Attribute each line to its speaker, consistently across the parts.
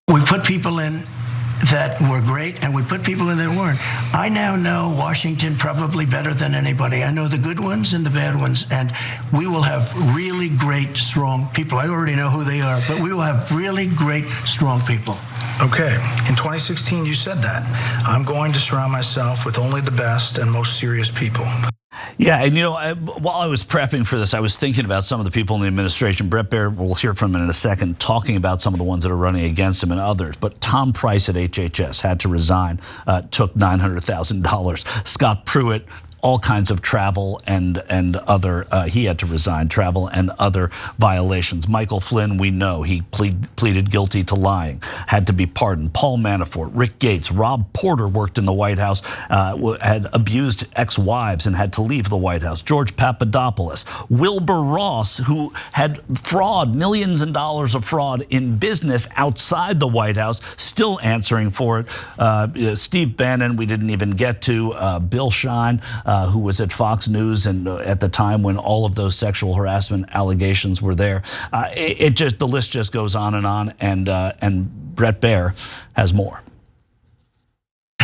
Speaker 1: We put people in that were great, and we put people in that weren't. I now know Washington probably better than anybody. I know the good ones and the bad ones, and we will have really great, strong people. I already know who they are, but we will have really great, strong people.
Speaker 2: Okay, in 2016 you said that. I'm going to surround myself with only the best and most serious people.
Speaker 3: Yeah, and while I was prepping for this, I was thinking about some of the people in the administration. Bret Baier, we'll hear from him in a second, talking about some of the ones that are running against him and others. But Tom Price at HHS had to resign, took $900,000. Scott Pruitt, all kinds of travel and other, he had to resign, travel and other violations. Michael Flynn, we know, he pleaded guilty to lying, had to be pardoned. Paul Manafort, Rick Gates, Rob Porter worked in the White House, had abused ex-wives and had to leave the White House. George Papadopoulos, Wilbur Ross, who had fraud, millions of dollars of fraud in business outside the White House, still answering for it. Steve Bannon, we didn't even get to. Bill Shine, who was at Fox News and at the time when all of those sexual harassment allegations were there. The list just goes on, and Bret Baier has more.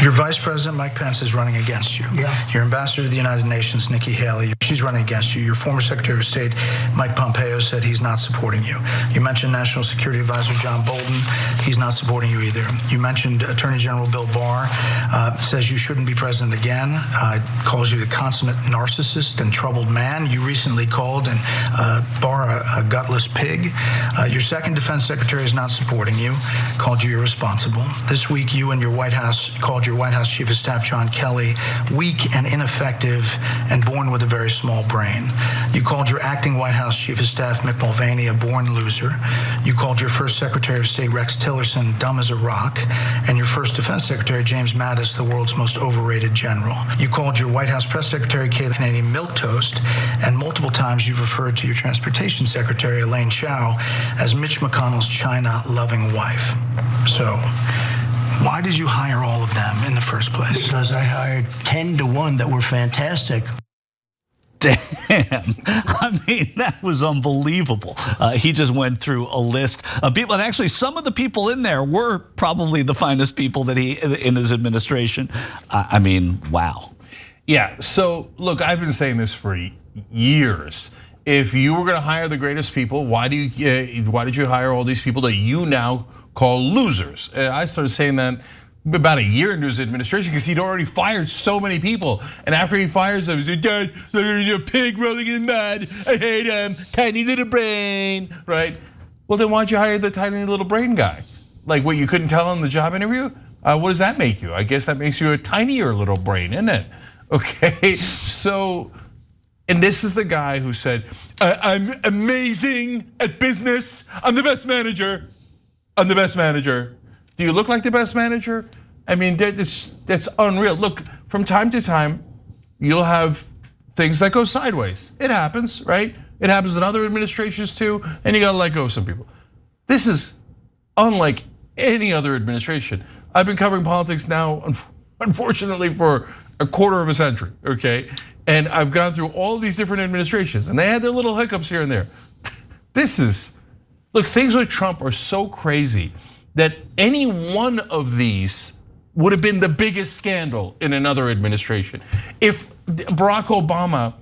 Speaker 2: Your Vice President, Mike Pence, is running against you.
Speaker 1: Yeah.
Speaker 2: Your Ambassador to the United Nations, Nikki Haley, she's running against you. Your former Secretary of State, Mike Pompeo, said he's not supporting you. You mentioned National Security Advisor John Bolton. He's not supporting you either. You mentioned Attorney General Bill Barr, says you shouldn't be president again, calls you a consummate narcissist and troubled man. You recently called Barr a gutless pig. Your second Defense Secretary is not supporting you, called you irresponsible. This week, you and your White House called your White House Chief of Staff, John Kelly, weak and ineffective and born with a very small brain. You called your acting White House Chief of Staff, Mick Mulvaney, a born loser. You called your first Secretary of State, Rex Tillerson, dumb as a rock, and your first Defense Secretary, James Mattis, the world's most overrated general. You called your White House Press Secretary, Kayleigh Canady, milquetoast, and multiple times you've referred to your Transportation Secretary, Elaine Chao, as Mitch McConnell's China-loving wife. So, why did you hire all of them in the first place?
Speaker 1: Because I hired 10 to 1 that were fantastic.
Speaker 3: Damn, I mean, that was unbelievable. He just went through a list of people, and actually some of the people in there were probably the finest people that in his administration. I mean, wow.
Speaker 4: Yeah, so look, I've been saying this for years. If you were gonna hire the greatest people, why did you hire all these people that you now call losers? I started saying that about a year into his administration because he'd already fired so many people. And after he fires them, he's like, "Dad, there's a pig rolling in mud. I hate him. Tiny little brain," right? Well, then why'd you hire the tiny little brain guy? Like what you couldn't tell in the job interview? What does that make you? I guess that makes you a tinier little brain, isn't it? Okay, so, and this is the guy who said, "I'm amazing at business. I'm the best manager. I'm the best manager." Do you look like the best manager? I mean, that's unreal. Look, from time to time, you'll have things that go sideways. It happens, right? It happens in other administrations too, and you gotta let go of some people. This is unlike any other administration. I've been covering politics now, unfortunately, for a quarter of a century, okay? And I've gone through all these different administrations, and they had their little hiccups here and there. Look, things with Trump are so crazy that any one of these would have been the biggest scandal in another administration. If Barack Obama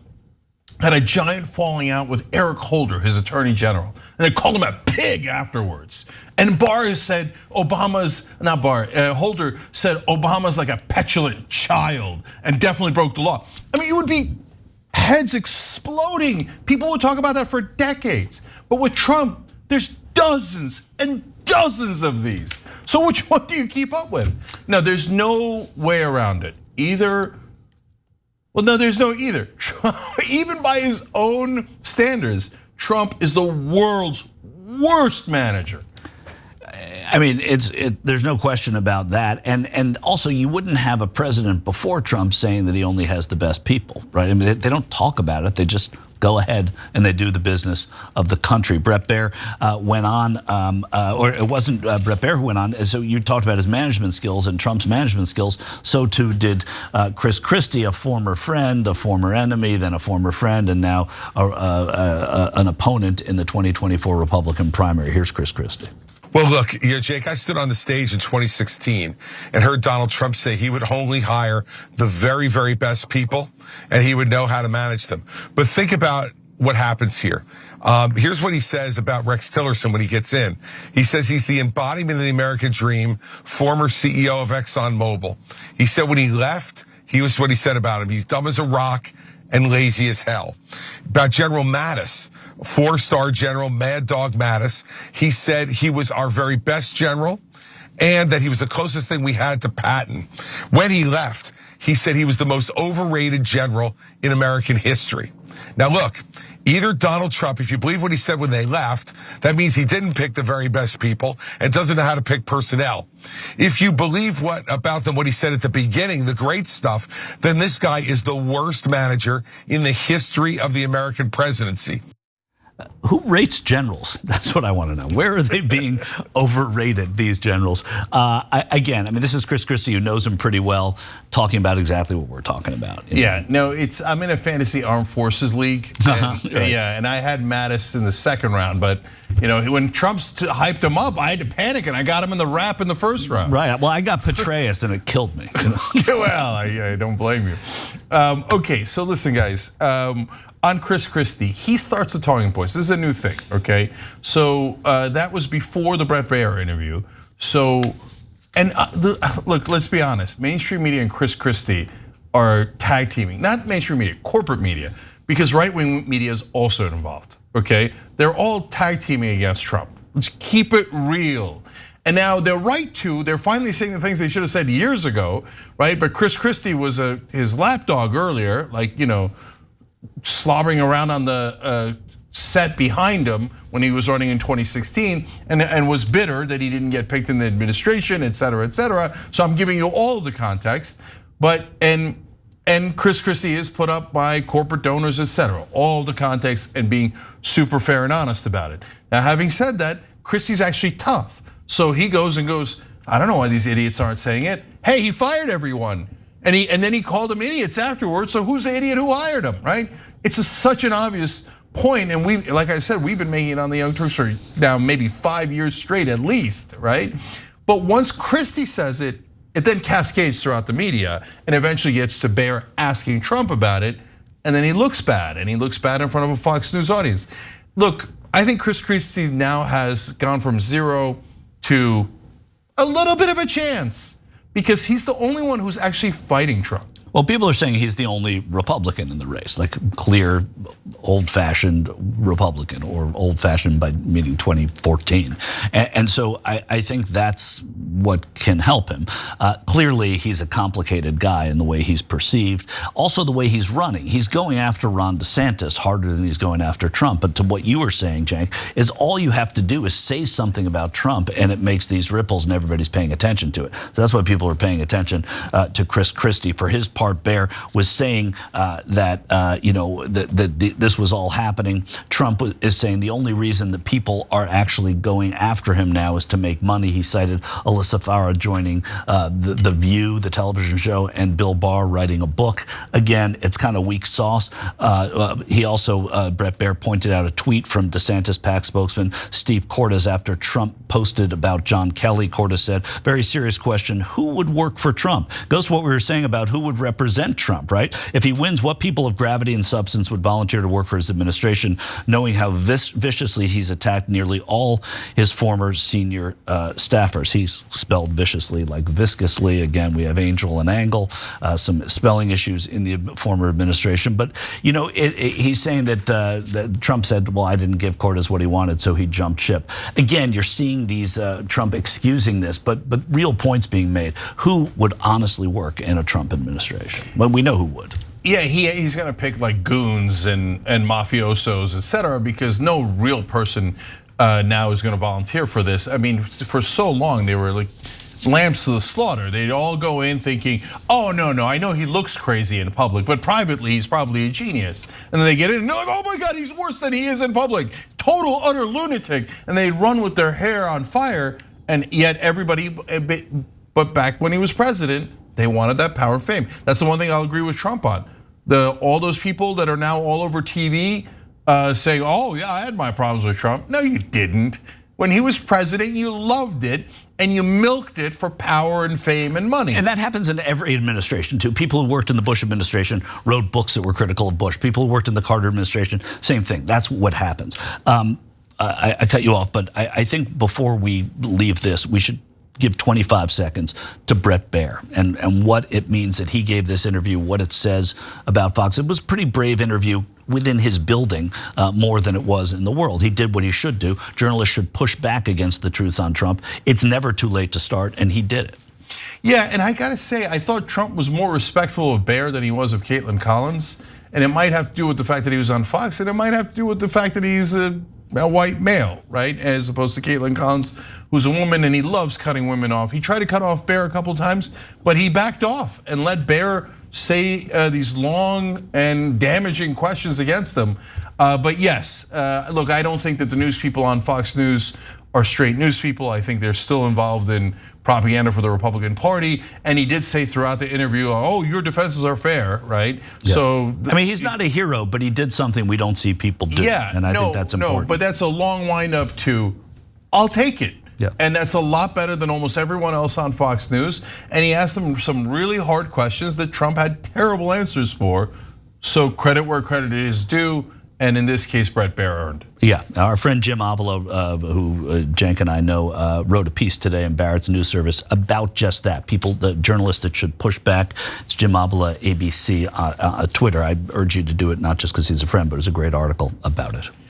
Speaker 4: had a giant falling out with Eric Holder, his attorney general, and they called him a pig afterwards. And Holder said Obama's like a petulant child and definitely broke the law. I mean, it would be heads exploding. People would talk about that for decades. But with Trump, there's dozens and dozens of these. So which one do you keep up with? Now, there's no way around it. There's no either. Even by his own standards, Trump is the world's worst manager.
Speaker 3: I mean, there's no question about that. And also, you wouldn't have a president before Trump saying that he only has the best people, right? I mean, they don't talk about it. They just go ahead and they do the business of the country. Bret Baier went on, or it wasn't Bret Baier who went on. So you talked about his management skills and Trump's management skills. So too did Chris Christie, a former friend, a former enemy, then a former friend, and now an opponent in the 2024 Republican primary. Here's Chris Christie.
Speaker 5: Well, look, Jake, I stood on the stage in 2016 and heard Donald Trump say he would only hire the very, very best people and he would know how to manage them. But think about what happens here. Here's what he says about Rex Tillerson when he gets in. He says he's the embodiment of the American dream, former CEO of ExxonMobil. He said when he left, here's what he said about him. He's dumb as a rock and lazy as hell. About General Mattis, 4-star General Mad Dog Mattis, he said he was our very best general and that he was the closest thing we had to Patton. When he left, he said he was the most overrated general in American history. Now look, either Donald Trump, if you believe what he said when they left, that means he didn't pick the very best people and doesn't know how to pick personnel. If you believe what he said at the beginning, the great stuff, then this guy is the worst manager in the history of the American presidency.
Speaker 3: Who rates generals? That's what I want to know. Where are they being overrated, these generals? Again, I mean, this is Chris Christie, who knows him pretty well, talking about exactly what we're talking about.
Speaker 4: Yeah, no, I'm in a fantasy armed forces league. And,
Speaker 3: right.
Speaker 4: Yeah, and I had Mattis in the second round, but when Trump hyped him up, I had to panic and I got him in the wrap in the first round.
Speaker 3: Right, well, I got Petraeus and it killed me.
Speaker 4: Well, I don't blame you. Okay, so listen, guys. On Chris Christie, he starts the talking points. This is a new thing, okay? So that was before the Bret Baier interview. So, look, let's be honest. Mainstream media and Chris Christie are tag teaming. Not mainstream media, corporate media, because right-wing media is also involved, okay? They're all tag teaming against Trump. Let's keep it real. And now they're right to, they're finally saying the things they should have said years ago, right? But Chris Christie was his lapdog earlier, like, slobbering around on the set behind him when he was running in 2016 and was bitter that he didn't get picked in the administration, et cetera, et cetera. So I'm giving you all of the context, but, and Chris Christie is put up by corporate donors, et cetera, all of the context and being super fair and honest about it. Now, having said that, Christie's actually tough. So he goes, I don't know why these idiots aren't saying it. Hey, he fired everyone. And then he called them idiots afterwards. So who's the idiot who hired him, right? It's such an obvious point, and like I said, we've been making it on the Young Turks for now maybe 5 years straight at least, right? But once Christie says it, it then cascades throughout the media, and eventually gets to Baier asking Trump about it, and then he looks bad, and he looks bad in front of a Fox News audience. Look, I think Chris Christie now has gone from 0 to a little bit of a chance, because he's the only one who's actually fighting Trump.
Speaker 3: Well, people are saying he's the only Republican in the race, like clear, old-fashioned Republican, or old-fashioned by meaning 2014. And so I think that's what can help him. Clearly, he's a complicated guy in the way he's perceived. Also, the way he's running. He's going after Ron DeSantis harder than he's going after Trump. But to what you were saying, Cenk, is all you have to do is say something about Trump, and it makes these ripples, and everybody's paying attention to it. So that's why people are paying attention to Chris Christie. For his part, Baier was saying that this was all happening. Trump is saying the only reason that people are actually going after him now is to make money. He cited Alyssa Farah joining the View, the television show, and Bill Barr writing a book. Again, it's kind of weak sauce. He also, Bret Baier pointed out a tweet from DeSantis PAC spokesman Steve Cortes after Trump posted about John Kelly. Cortes said, very serious question, who would work for Trump? Goes to what we were saying about who would represent Trump, right? If he wins, what people of gravity and substance would volunteer to work for his administration, knowing how viciously he's attacked nearly all his former senior staffers. He's spelled viciously like viscously. Again, we have Angel and Angle, some spelling issues in the former administration. But he's saying that Trump said, well, I didn't give Cortes what he wanted, so he jumped ship. Again, you're seeing these Trump excusing this, but real points being made. Who would honestly work in a Trump administration? Well, we know who would.
Speaker 4: Yeah, he's gonna pick like goons and mafiosos, et cetera, because no real person now is gonna volunteer for this. I mean, for so long they were like lambs to the slaughter. They'd all go in thinking, oh no, I know he looks crazy in public, but privately he's probably a genius. And then they get in and they're like, oh my God, he's worse than he is in public. Total, utter lunatic. And they'd run with their hair on fire, and yet everybody, but back when he was president, they wanted that power and fame. That's the one thing I'll agree with Trump on. All those people that are now all over TV saying, oh yeah, I had my problems with Trump. No, you didn't. When he was president, you loved it and you milked it for power and fame and money.
Speaker 3: And that happens in every administration too. People who worked in the Bush administration wrote books that were critical of Bush. People who worked in the Carter administration, same thing. That's what happens. I cut you off, but I think before we leave this, we should give 25 seconds to Bret Baier and what it means that he gave this interview, what it says about Fox. It was a pretty brave interview within his building, more than it was in the world. He did what he should do. Journalists should push back against the truth on Trump. It's never too late to start, and he did it.
Speaker 4: Yeah, and I gotta say, I thought Trump was more respectful of Baier than he was of Caitlin Collins. And it might have to do with the fact that he was on Fox, and it might have to do with the fact that he's a white male, right? As opposed to Caitlin Collins, who's a woman and he loves cutting women off. He tried to cut off Baier a couple of times, but he backed off and let Baier say these long and damaging questions against them. But yes, look, I don't think that the news people on Fox News are straight news people. I think they're still involved in propaganda for the Republican Party. And he did say throughout the interview, oh, your defenses are fair, right?
Speaker 3: Yeah.
Speaker 4: So
Speaker 3: I mean, he's not a hero, but he did something we don't see people do.
Speaker 4: Yeah,
Speaker 3: and I think that's important.
Speaker 4: No, but that's a long wind up to, I'll take it.
Speaker 3: Yeah.
Speaker 4: And that's a lot better than almost everyone else on Fox News. And he asked them some really hard questions that Trump had terrible answers for. So credit where credit is due. And in this case, Bret Baier earned.
Speaker 3: Yeah, our friend Jim Avila, who Cenk and I know, wrote a piece today in Barrett's News Service about just that. People, the journalists that should push back. It's Jim Avila, ABC, Twitter. I urge you to do it, not just because he's a friend, but it's a great article about it.